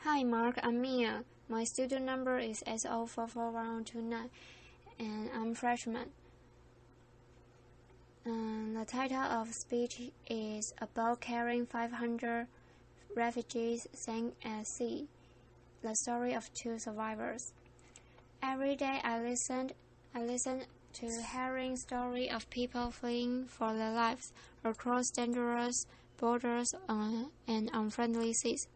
Hi Mark, I'm Mia. My student number is S044129 and I'm freshman. The title of speech is about carrying 500 refugees sank at sea, the story of two survivors. Every day I listen to harrowing story of people fleeing for their lives across dangerous borders and unfriendly seas.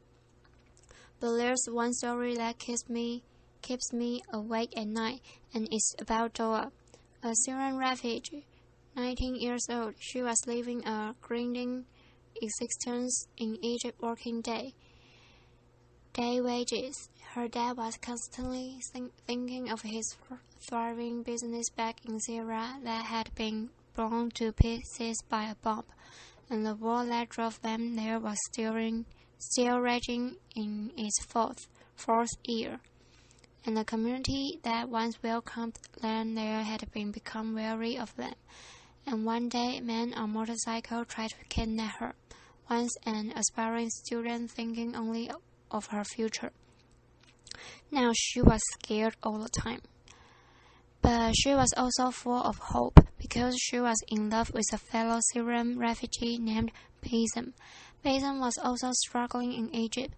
But there's one story that keeps me awake at night, and it's about Doa, a Syrian refugee. 19 years old, she was living a grinding existence in Egypt, working day wages. Her dad was constantly thinking of his thriving business back in Syria that had been blown to pieces by a bomb, and the war that drove them there was still raging in its fourth year, and the community that once welcomed them there had become wary of them. And one day, a man on a motorcycle tried to kidnap her, once an aspiring student thinking only of her future. Now she was scared all the time. But she was also full of hope, because she was in love with a fellow Syrian refugee named Bassem. Bassem was also struggling in Egypt,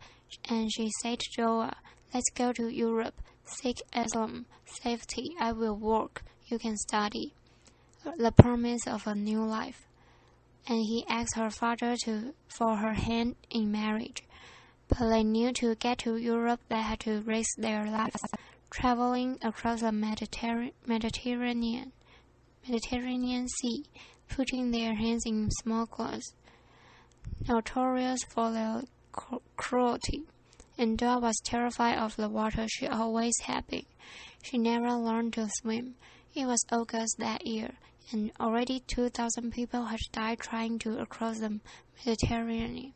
and she said to Doa, "Let's go to Europe, seek asylum, safety. I will work, you can study." The promise of a new life. And he asked her father for her hand in marriage. But they knew to get to Europe they had to risk their lives, traveling across the Mediterranean Sea, putting their hands in smugglers, notorious for their cruelty. And Doa was terrified of the water. She always had been. She never learned to swim. It was August that year, and already 2,000 people had died trying to cross the Mediterranean.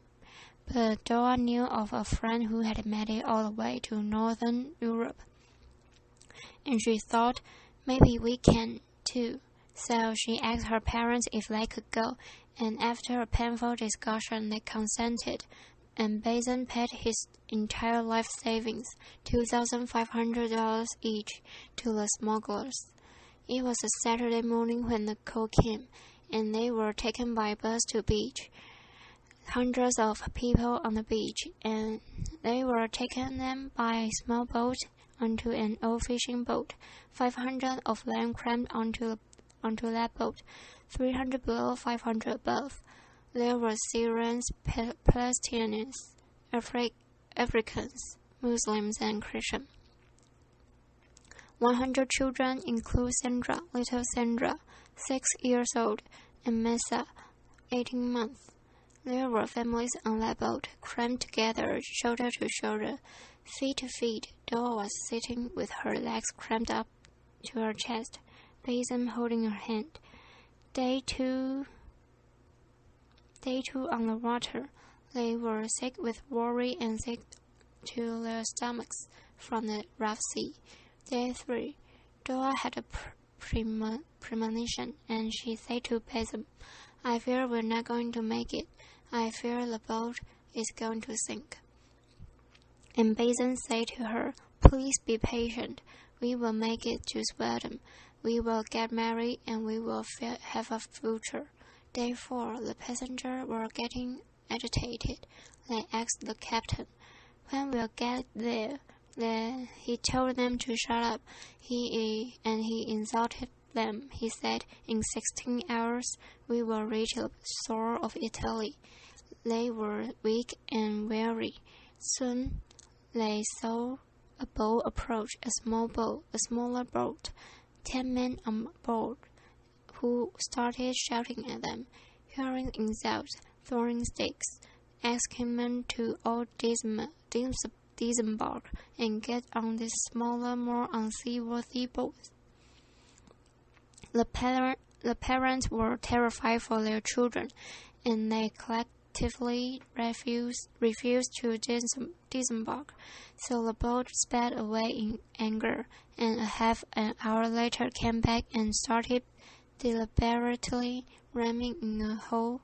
But Doa knew of a friend who had made it all the way to northern Europe, and she thought, maybe we can too. So she asked her parents if they could go, and after a painful discussion they consented, and Bassem paid his entire life savings, $2,500 each, to the smugglers. It was a Saturday morning when the call came, and they were taken by bus to beach. Hundreds of people on the beach, and they were taken them by a small boat onto an old fishing boat. 500 of them crammed onto that boat, 300 below, 500 above. There were Syrians, Palestinians, Africans, Muslims, and Christians. 100 children include Sandra, little Sandra, 6 years old, and Mesa, 18 months. There were families on that boat, crammed together, shoulder to shoulder, feet to feet. Doa was sitting with her legs crammed up to her chest, Bassem holding her hand. Day two on the water. They were sick with worry and sick to their stomachs from the rough sea. Day 3. Doa had a premonition, and she said to Bassem, "I fear we're not going to make it. I fear the boat is going to sink." And Bassem said to her, "Please be patient. We will make it to Sweden. We will get married and we will have a future." Day 4. The passengers were getting agitated. They asked the captain, "When we'll get there?" He told them to shut up. He insulted them. He said, "In 16 hours we will reach the shore of Italy." They were weak and weary. Soon they saw a boat approach, a smaller boat, 10 men on board, who started shouting at them, hurling insults, throwing sticks, asking men to all disembark and get on this smaller, more unseaworthy boat. The parents were terrified for their children, and they collectively refused to disembark. So the boat sped away in anger, and a half an hour later came back and started deliberately ramming a hole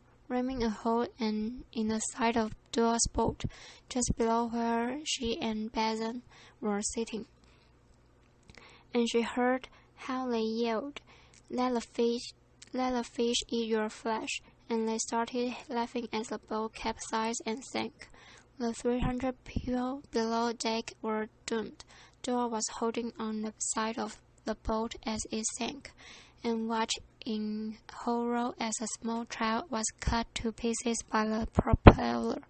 in the side of Dora's boat, just below where she and Basin were sitting. And she heard how they yelled, let the fish eat your flesh, and they started laughing as the boat capsized and sank. The 300 people below deck were doomed. Dora was holding on the side of the boat as it sank, and watched in horror as a small child was cut to pieces by the propeller.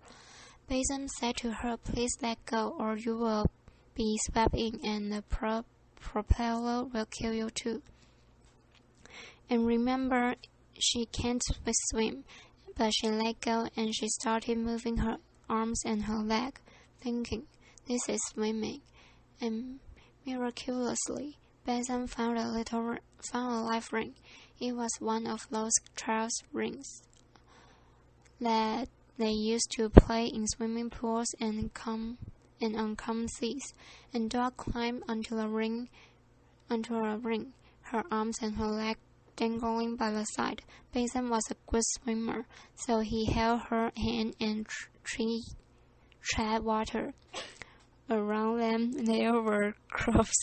Basin said to her, please let go, or you will be swept in, and the propeller will kill you too. And remember, she can't swim, but she let go, and she started moving her arms and her leg, thinking, this is swimming. And miraculously, Basin found a life ring. It was one of those child's rings that they used to play in swimming pools and on calm seas. And Dora climbed onto a ring, her arms and her leg dangling by the side. Basin was a good swimmer, so he held her hand and tread water. Around them there were groups.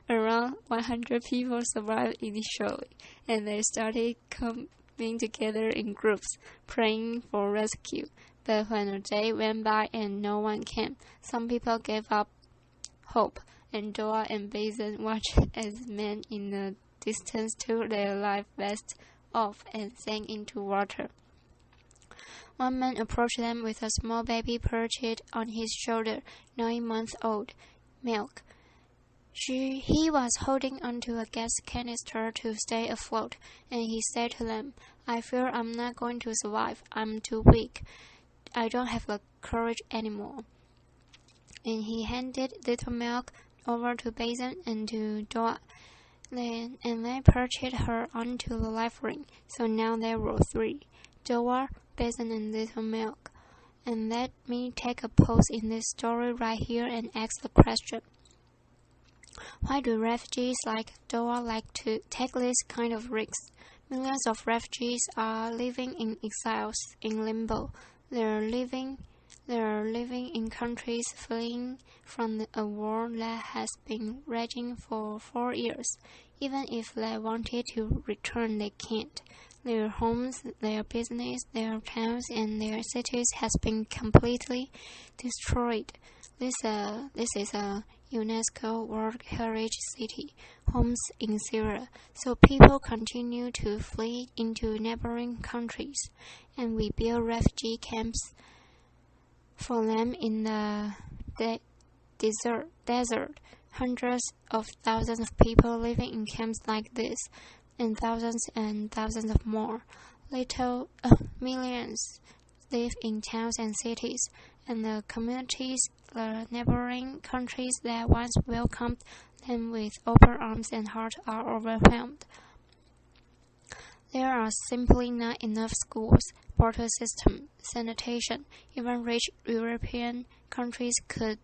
Around 100 people survived initially, and they started coming together in groups, praying for rescue. But when a day went by and no one came, some people gave up hope, and Dora and Basin watched as men in the distance took their life vests off and sank into water. One man approached them with a small baby perched on his shoulder, 9 months old, milk. He was holding onto a gas canister to stay afloat, and he said to them, I fear I'm not going to survive. I'm too weak. I don't have the courage anymore. And he handed little milk over to Basin and to Dora, and they perched her onto the life ring. So now there were 3, Dora, Basin, and little milk. And let me take a pause in this story right here and ask the question. Why do refugees like Dora like to take this kind of risks? Millions of refugees are living in exiles, in limbo. They are living in countries fleeing from a war that has been raging for 4 years. Even if they wanted to return, they can't. Their homes, their business, their towns, and their cities has been completely destroyed. This is a UNESCO World Heritage City, Homs in Syria. So people continue to flee into neighboring countries, and we build refugee camps for them in the desert. Hundreds of thousands of people living in camps like this, and thousands of more. Millions live in towns and cities, and the communities, the neighboring countries that once welcomed them with open arms and hearts are overwhelmed. There are simply not enough schools, water system, sanitation. Even rich European countries could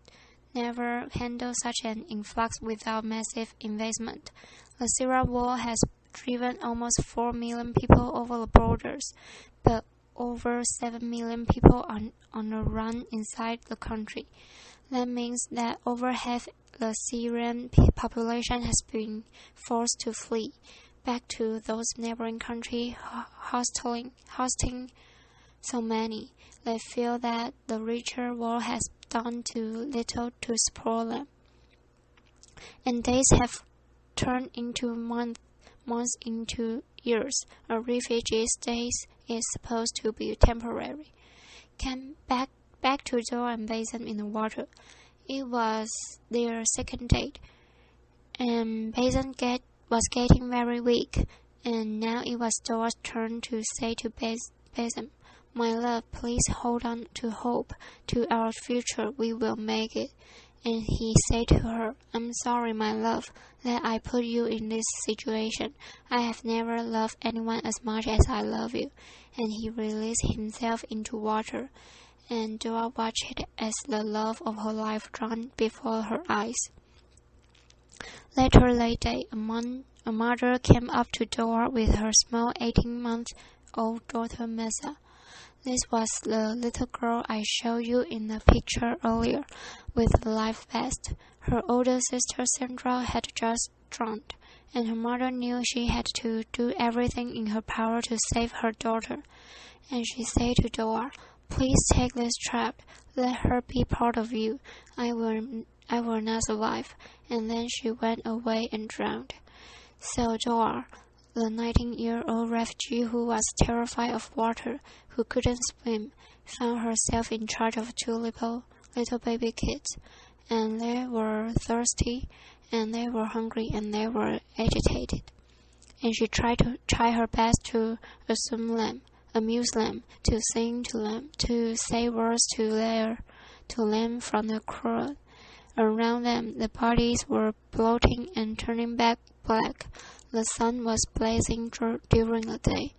never handle such an influx without massive investment. The Syria war has driven almost 4 million people over the borders, but over 7 million people on the run inside the country. That means that over half the Syrian population has been forced to flee back to those neighboring countries hosting so many. They feel that the richer world has done too little to support them. And days have turned into months into years. A refugee stay is supposed to be temporary. Came back to Dora and Basin in the water. It was their second date, and Basin was getting very weak, and now it was Dora's turn to say to Basin, my love, please hold on to hope. To our future, we will make it. And he said to her, I'm sorry, my love, that I put you in this situation. I have never loved anyone as much as I love you. And he released himself into water, and Dora watched as the love of her life drowned before her eyes. Later that day, a mother came up to Dora with her small 18-month-old daughter Mesa. This was the little girl I showed you in the picture earlier, with the life vest. Her older sister Sandra had just drowned, and her mother knew she had to do everything in her power to save her daughter. And she said to Dora, "Please take this child. Let her be part of you. I will not survive." And then she went away and drowned. So Dora, the 19-year-old refugee who was terrified of water, who couldn't swim, found herself in charge of two little baby kids. And they were thirsty, and they were hungry, and they were agitated. And she tried her best to amuse them, to sing to them, to say words to them from the crowd. Around them, the bodies were bloating and turning black. The sun was blazing during the day.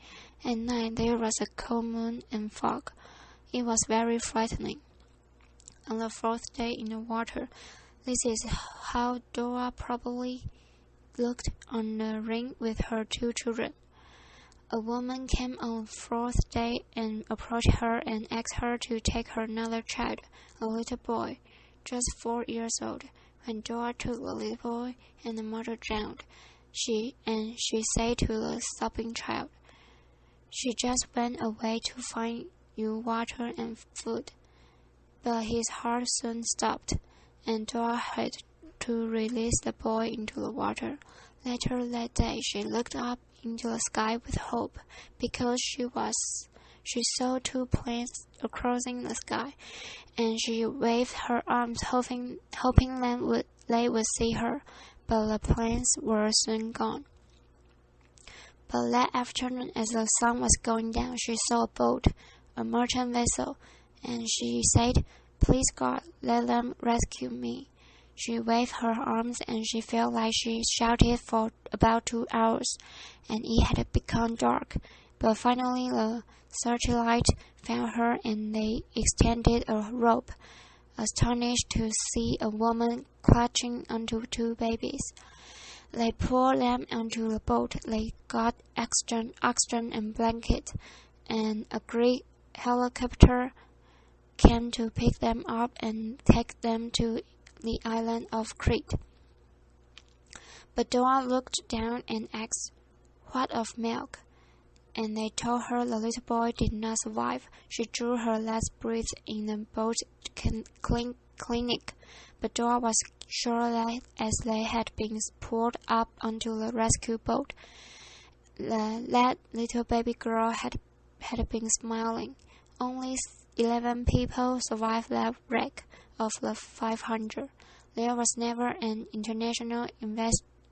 At night, there was a cold moon and fog. It was very frightening. On the fourth day in the water, this is how Dora probably looked on the ring with her two children. A woman came on the fourth day and approached her and asked her to take her another child, a little boy, just 4 years old. When Dora took the little boy and the mother drowned, she said to the sobbing child, "She just went away to find you water and food." But his heart soon stopped, and Dora had to release the boy into the water. Later that day, she looked up into the sky with hope, because she saw two planes crossing the sky, and she waved her arms, hoping they would see her, but the planes were soon gone. But that afternoon, as the sun was going down, she saw a boat, a merchant vessel, and she said, "Please God, let them rescue me." She waved her arms, and she felt like she shouted for about 2 hours, and it had become dark. But finally the searchlight found her, and they extended a rope, astonished to see a woman clutching onto two babies. They pulled them onto the boat. They got oxygen and blanket, and a great helicopter came to pick them up and take them to the island of Crete. But Dora looked down and asked, "What of milk?" And they told her the little boy did not survive. She drew her last breath in the boat clinic, but Dora was sure that as they had been pulled up onto the rescue boat, that little baby girl had been smiling. Only 11 people survived that wreck of the 500. There was never an international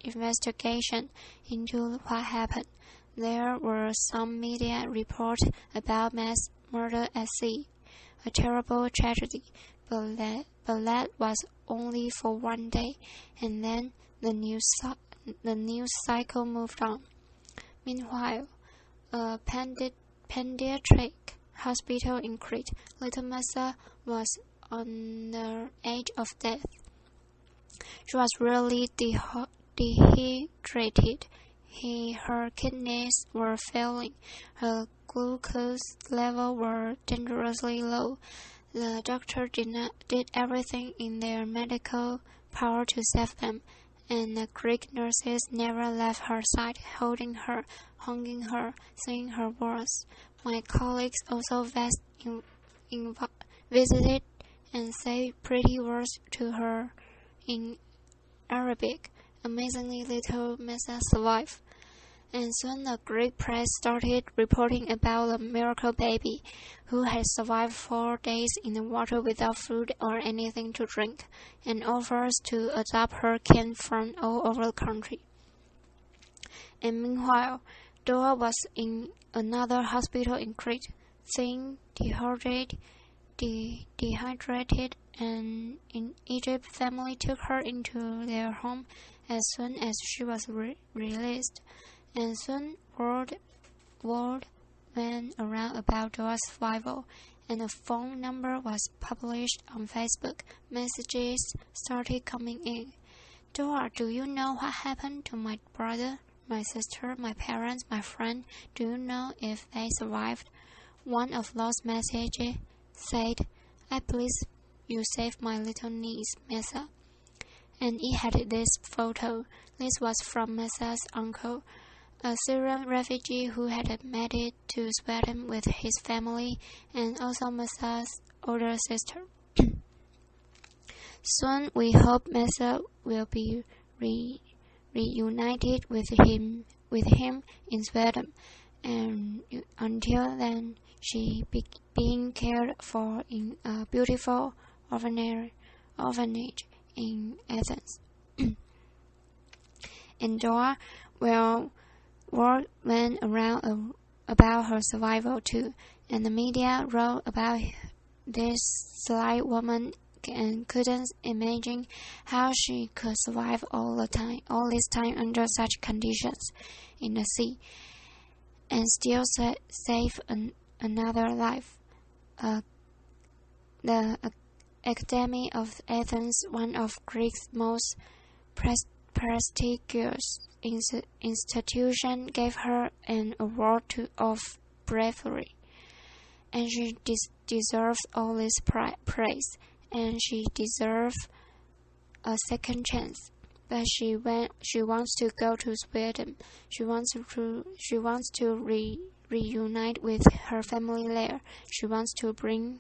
investigation into what happened. There were some media reports about mass murder at sea, a terrible tragedy, but that was only for one day, and then the news cycle moved on. Meanwhile, a pediatric hospital in Crete, little Massa was on the edge of death. She was really dehydrated. Her kidneys were failing. Her glucose levels were dangerously low. The doctor did everything in their medical power to save them, and the Greek nurses never left her side, holding her, hugging her, saying her words. My colleagues also visited and said pretty words to her in Arabic. Amazingly, little Messa survived. And soon the Greek press started reporting about the miracle baby, who had survived 4 days in the water without food or anything to drink, and offers to adopt her came from all over the country. And meanwhile, Dora was in another hospital in Crete, thin, dehydrated, and in Egypt, family took her into their home as soon as she was released. And soon word went around about Dora's survival, and a phone number was published on Facebook. Messages started coming in. "Dora, do you know what happened to my brother, my sister, my parents, my friend? Do you know if they survived? One of those messages said, "I please you save my little niece, Mesa." And it had this photo. This was from Mesa's uncle, a Syrian refugee who had made it to Sweden with his family, and also Mesa's older sister. Soon we hope Mesa will be reunited with him in Sweden, and until then she being cared for in a beautiful orphanage in Athens. And Dora, well, word went around about her survival too, and the media wrote about this slight woman and couldn't imagine how she could survive all this time under such conditions in the sea, and still save another life. The Academy of Athens, one of Greece's most prestigious institutions, gave her an award of bravery, and she deserves all this praise, and she deserves a second chance. But she wants to go to Sweden. She wants to reunite with her family there. She wants to bring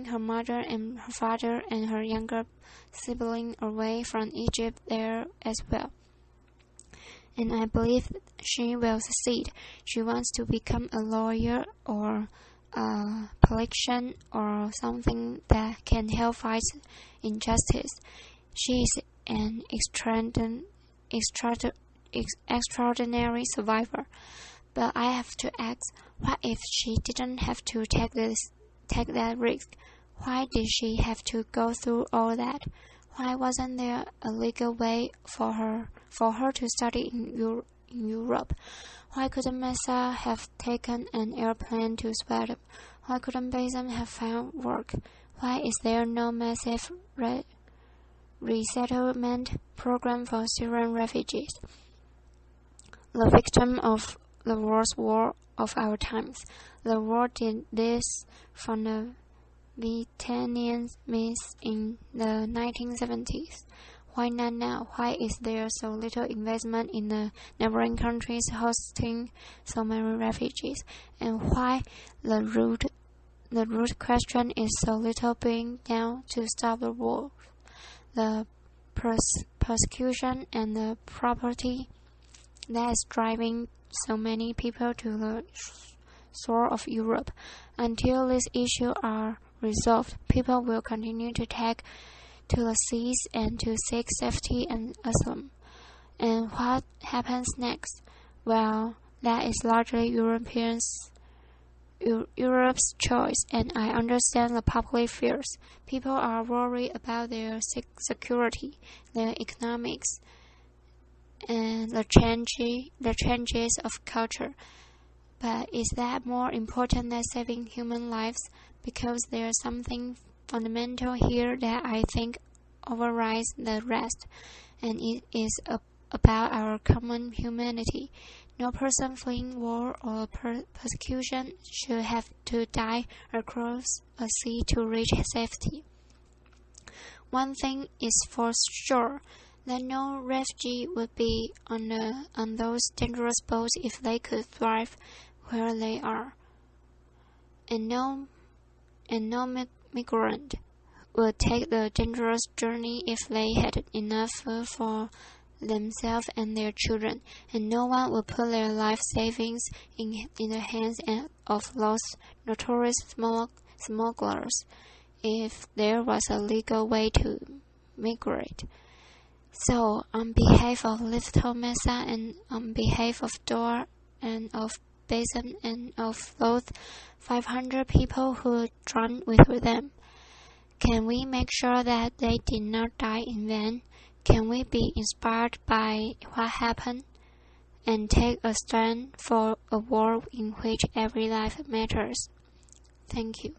her mother and her father and her younger sibling away from Egypt there as well. And I believe she will succeed. She wants to become a lawyer or a politician or something that can help fight injustice. She is an extraordinary survivor. But I have to ask, what if she didn't have to take that risk? Why did she have to go through all that? Why wasn't there a legal way for her to study in Europe? Why couldn't Mesa have taken an airplane to Sweden? Why couldn't Basim have found work? Why is there no massive resettlement program for Syrian refugees, the victim of the worst war of our times? The war did this from the Vietnamese myths in the 1970s. Why not now? Why is there so little investment in the neighboring countries hosting so many refugees? And why the root question is so little being done to stop the war, the persecution, and the poverty that is driving so many people to the shore of Europe? Until these issues are resolved, people will continue to take to the seas and to seek safety and asylum. And what happens next? Well, that is largely Europe's choice, and I understand the public fears. People are worried about their security, their economics, and the changes of culture. But is that more important than saving human lives? Because there's something fundamental here that I think overrides the rest, and it is about our common humanity. No person fleeing war or persecution should have to die across a sea to reach safety. One thing is for sure, that no refugee would be on those dangerous boats if they could thrive where they are, and no migrant would take the dangerous journey if they had enough food for themselves and their children, and no one would put their life savings in the hands of those notorious smugglers if there was a legal way to migrate. So, on behalf of Little Mesa and on behalf of Dora and of Basin and of those 500 people who drowned with them, can we make sure that they did not die in vain? Can we be inspired by what happened and take a stand for a world in which every life matters? Thank you.